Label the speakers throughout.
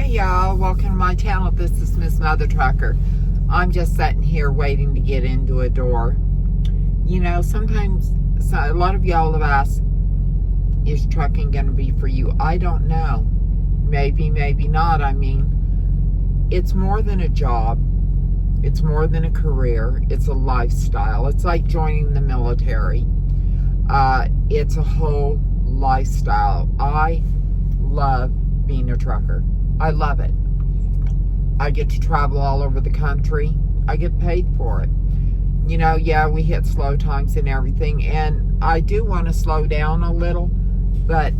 Speaker 1: y'all, welcome to my channel. This is Miss Mother Trucker. I'm just sitting here waiting to get into a door. You know, sometimes a lot of y'all have asked, is trucking going to be for you? I don't know. Maybe, maybe not. I mean, it's more than a job. It's more than a career. It's a lifestyle. It's like joining the military. It's a whole lifestyle. I love being a trucker. I love it. I get to travel all over the country. I get paid for it. You know, yeah, we hit slow times and everything, and I do want to slow down a little, but,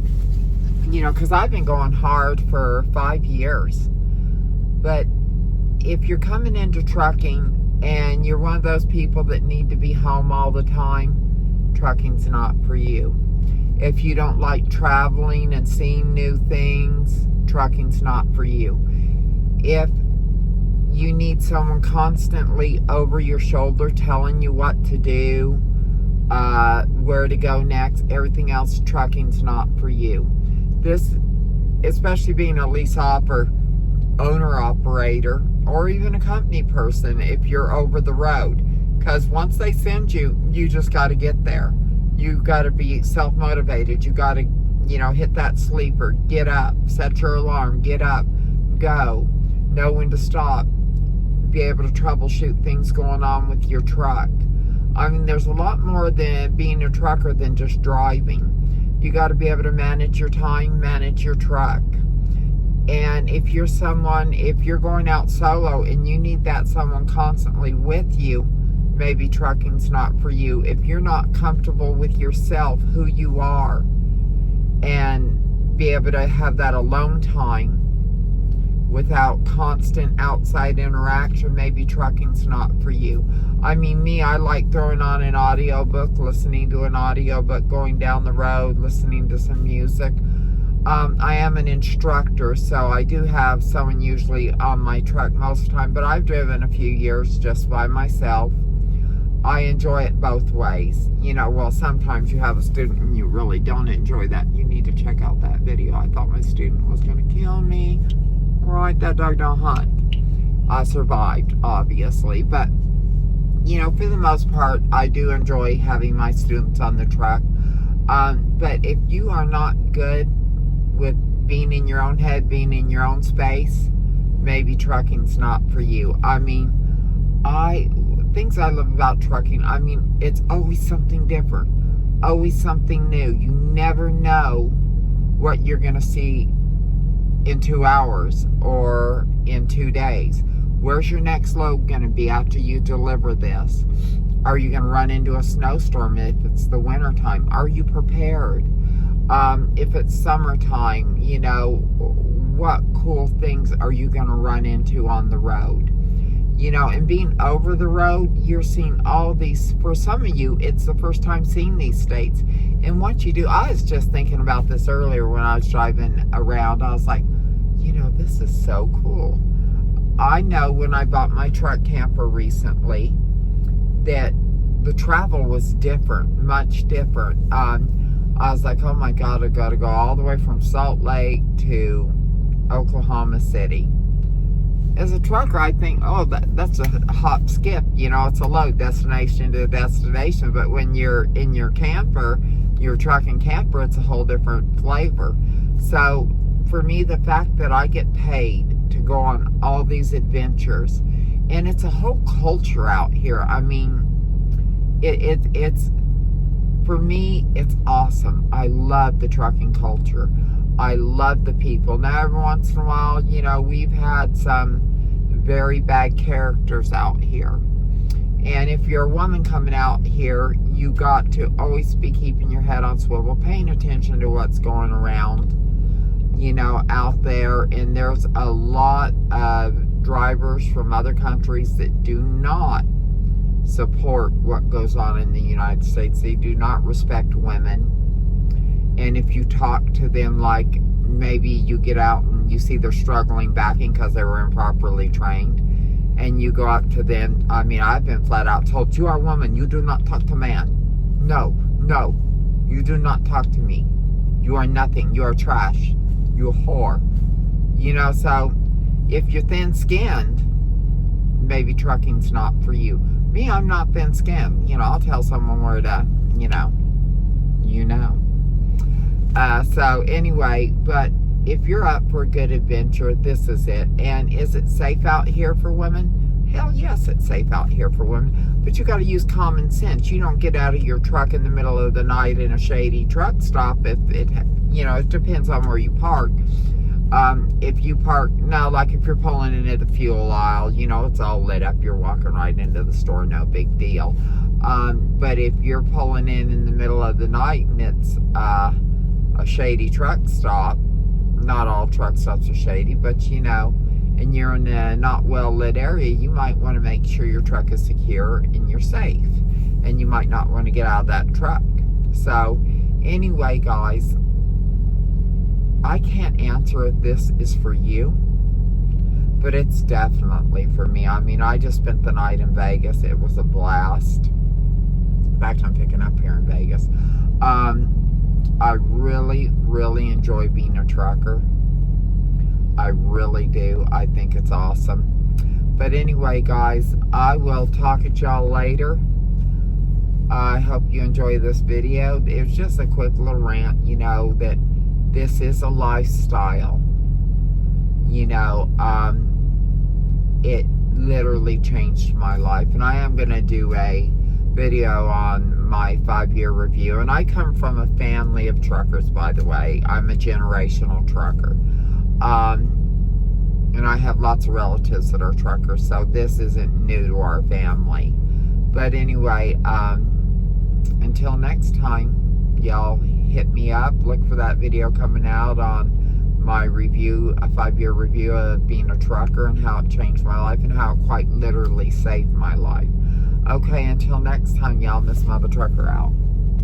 Speaker 1: you know, because I've been going hard for 5 years. But if you're coming into trucking and you're one of those people that need to be home all the time, trucking's not for you. If you don't like traveling and seeing new things, trucking's not for you. If you need someone constantly over your shoulder telling you what to do, where to go next, everything else, trucking's not for you. This, especially being a lease owner operator, or even a company person, if you're over the road, because once they send you, you just got to get there. You got to be self-motivated. You got to, you know, hit that sleeper, get up, set your alarm, get up, go, know when to stop, be able to troubleshoot things going on with your truck. I mean, there's a lot more than being a trucker than just driving. You got to be able to manage your time, manage your truck. And if you're going out solo and you need that someone constantly with you, maybe trucking's not for you. If you're not comfortable with yourself, who you are, and be able to have that alone time without constant outside interaction, maybe trucking's not for you. I mean, me, I like throwing on an audiobook, listening to an audiobook, going down the road, listening to some music. I am an instructor, so I do have someone usually on my truck most of the time, but I've driven a few years just by myself. I enjoy it both ways. You know, well, sometimes you have a student and you really don't enjoy that. You need to check out that video. I thought my student was going to kill me. Right, that dog don't hunt. I survived, obviously, but, you know, for the most part, I do enjoy having my students on the truck. But if you are not good with being in your own head, being in your own space, maybe trucking's not for you. I mean, things I love about trucking, I mean, it's always something different, always something new. You never know what you're going to see in 2 hours or in 2 days. Where's your next load going to be after you deliver this? Are you going to run into a snowstorm if it's the winter time? Are you prepared? If it's summertime, you know, what cool things are you going to run into on the road? You know, and being over the road, you're seeing all these, for some of you, it's the first time seeing these states. And what you do, I was just thinking about this earlier when I was driving around. I was like, you know, this is so cool. I know when I bought my truck camper recently that the travel was different, much different. I was like, oh my God, I got to go all the way from Salt Lake to Oklahoma City. As a trucker, I think, oh, that's a hop skip. You know, it's a load, destination to destination. But when you're in your camper, your truck and camper, it's a whole different flavor. So for me, the fact that I get paid to go on all these adventures, and it's a whole culture out here. I mean, it's for me, it's awesome. I love the trucking culture. I love the people. Now, every once in a while, you know, we've had some very bad characters out here. And if you're a woman coming out here, you got to always be keeping your head on swivel, paying attention to what's going around, you know, out there. And there's a lot of drivers from other countries that do not support what goes on in the United States. They do not respect women. And if you talk to them like maybe you get out and you see they're struggling backing because they were improperly trained, and you go up to them, I mean, I've been flat out told, you are a woman, you do not talk to man. No, you do not talk to me. You are nothing. You are trash. You a whore. You know, so if you're thin-skinned, maybe trucking's not for you. Me, I'm not thin-skinned. You know, I'll tell someone where to, you know. So anyway, but if you're up for a good adventure, this is it. And is it safe out here for women? Hell yes, it's safe out here for women. But you got to use common sense. You don't get out of your truck in the middle of the night in a shady truck stop. If it, you know, it depends on where you park. If you park, now, like if you're pulling into the fuel aisle, you know, it's all lit up. You're walking right into the store, no big deal. But if you're pulling in the middle of the night and it's a shady truck stop, not all truck stops are shady, but you know, and you're in a not well lit area, you might want to make sure your truck is secure and you're safe, and you might not want to get out of that truck. So anyway, guys, I can't answer if this is for you, but it's definitely for me. I mean, I just spent the night in Vegas. It was a blast. In fact, I'm picking up here in Vegas. I really, really enjoy being a trucker. I really do. I think it's awesome. But anyway, guys, I will talk at y'all later. I hope you enjoy this video. It was just a quick little rant, you know, that this is a lifestyle. You know, it literally changed my life. And I am going to do a video on my 5-year review. And I come from a family of truckers, by the way. I'm a generational trucker. And I have lots of relatives that are truckers, so this isn't new to our family. But anyway, until next time, y'all hit me up. Look for that video coming out on my review, a 5-year review of being a trucker and how it changed my life and how it quite literally saved my life. Okay, until next time, y'all, Miss Mother Trucker out.